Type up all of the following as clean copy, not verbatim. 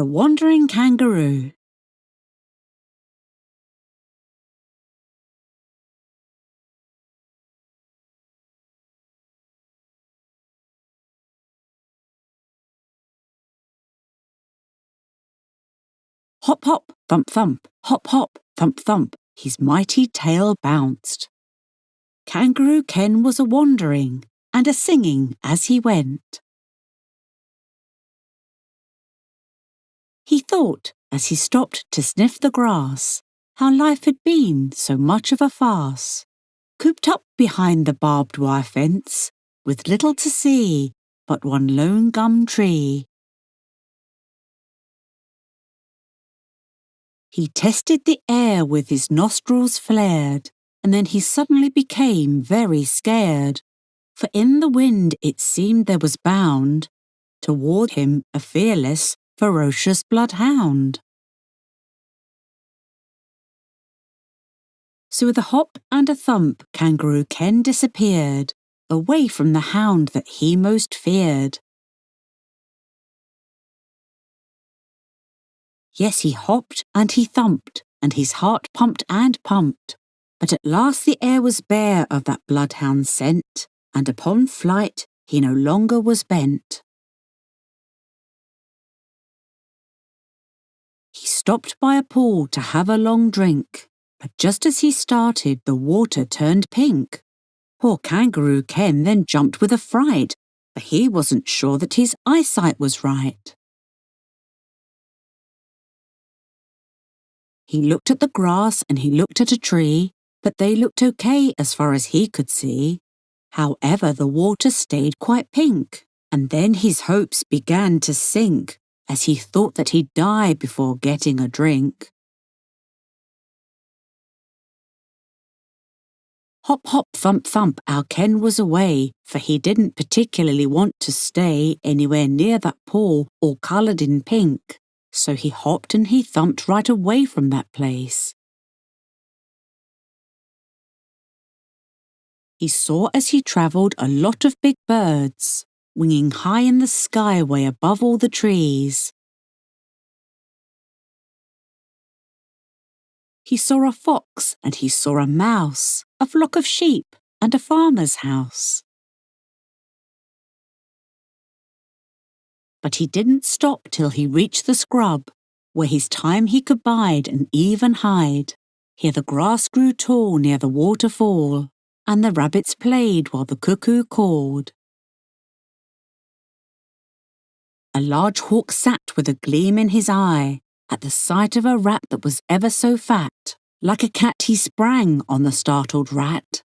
The Wandering Kangaroo. Hop, hop, thump, thump, hop, hop, thump, thump, his mighty tail bounced. Kangaroo Ken was a-wandering and a-singing as he went. He thought, as he stopped to sniff the grass, how life had been so much of a farce. Cooped up behind the barbed wire fence, with little to see but one lone gum tree. He tested the air with his nostrils flared, and then he suddenly became very scared, for in the wind it seemed there was bound toward him a fearless, ferocious bloodhound. So with a hop and a thump, Kangaroo Ken disappeared, away from the hound that he most feared. Yes, he hopped and he thumped, and his heart pumped and pumped, but at last the air was bare of that bloodhound's scent, and upon flight he no longer was bent. He stopped by a pool to have a long drink, but just as he started the water turned pink. Poor Kangaroo Ken then jumped with a fright, for he wasn't sure that his eyesight was right. He looked at the grass and he looked at a tree, but they looked okay as far as he could see. However, the water stayed quite pink, and then his hopes began to sink, as he thought that he'd die before getting a drink. Hop, hop, thump, thump, our Ken was away, for he didn't particularly want to stay anywhere near that pool all coloured in pink. So he hopped and he thumped right away from that place. He saw as he travelled a lot of big birds, winging high in the sky way above all the trees. He saw a fox and he saw a mouse, a flock of sheep and a farmer's house. But he didn't stop till he reached the scrub, where his time he could bide and even hide. Here the grass grew tall near the waterfall, and the rabbits played while the cuckoo called. A large hawk sat with a gleam in his eye, at the sight of a rat that was ever so fat. Like a cat he sprang on the startled rat.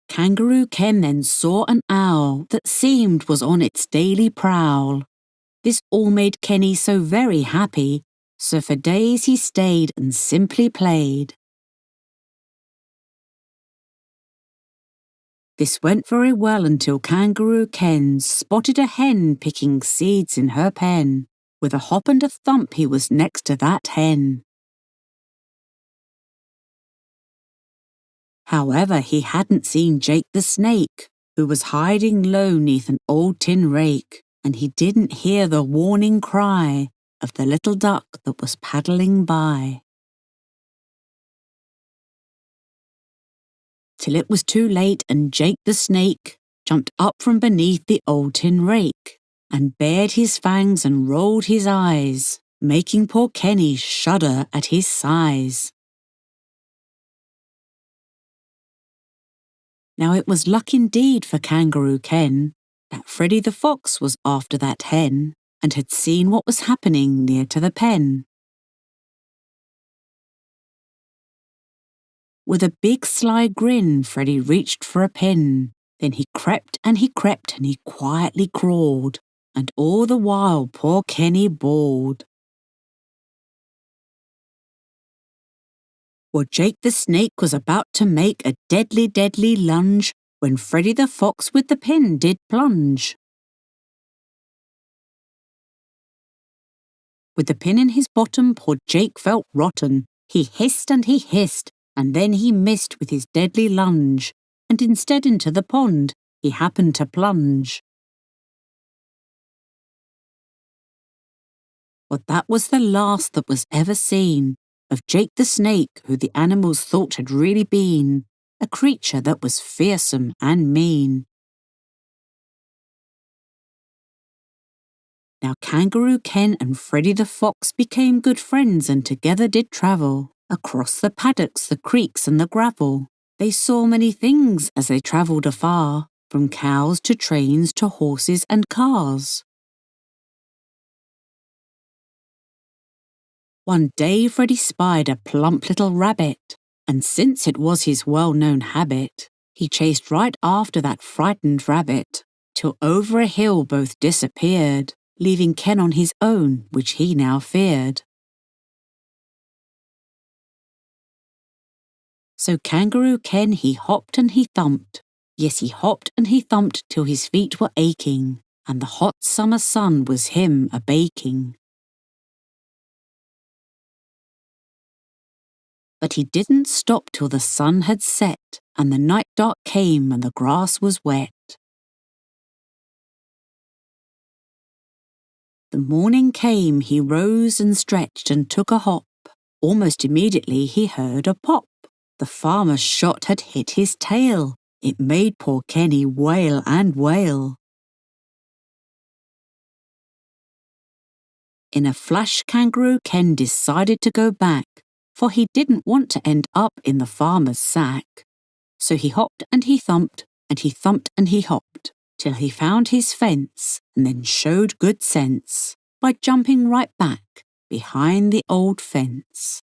Kangaroo Ken then saw an owl that seemed was on its daily prowl. This all made Kenny so very happy, so for days he stayed and simply played. This went very well until Kangaroo Ken spotted a hen picking seeds in her pen. With a hop and a thump he was next to that hen. However, he hadn't seen Jake the snake, who was hiding low 'neath an old tin rake, and he didn't hear the warning cry of the little duck that was paddling by. Till it was too late and Jake the snake jumped up from beneath the old tin rake, and bared his fangs and rolled his eyes, making poor Kenny shudder at his size. Now it was luck indeed for Kangaroo Ken that Freddy the Fox was after that hen, and had seen what was happening near to the pen. With a big sly grin, Freddy reached for a pin. Then he crept and he crept and he quietly crawled, and all the while poor Kenny bawled. Well, Jake the snake was about to make a deadly, deadly lunge, when Freddy the Fox with the pin did plunge. With the pin in his bottom, poor Jake felt rotten. He hissed and he hissed, and then he missed with his deadly lunge, and instead into the pond he happened to plunge. Well, that was the last that was ever seen of Jake the Snake, who the animals thought had really been a creature that was fearsome and mean. Now Kangaroo Ken and Freddy the Fox became good friends and together did travel across the paddocks, the creeks and the gravel. They saw many things as they travelled afar, from cows to trains to horses and cars. One day Freddy spied a plump little rabbit, and since it was his well-known habit, he chased right after that frightened rabbit, till over a hill both disappeared, leaving Ken on his own, which he now feared. So Kangaroo Ken he hopped and he thumped. Yes, he hopped and he thumped till his feet were aching, and the hot summer sun was him a-baking. But he didn't stop till the sun had set, and the night dark came and the grass was wet. The morning came, he rose and stretched and took a hop. Almost immediately he heard a pop. The farmer's shot had hit his tail. It made poor Kenny wail and wail. In a flash Kangaroo Ken decided to go back, for he didn't want to end up in the farmer's sack. So he hopped and he thumped, and he thumped and he hopped, till he found his fence, and then showed good sense by jumping right back behind the old fence.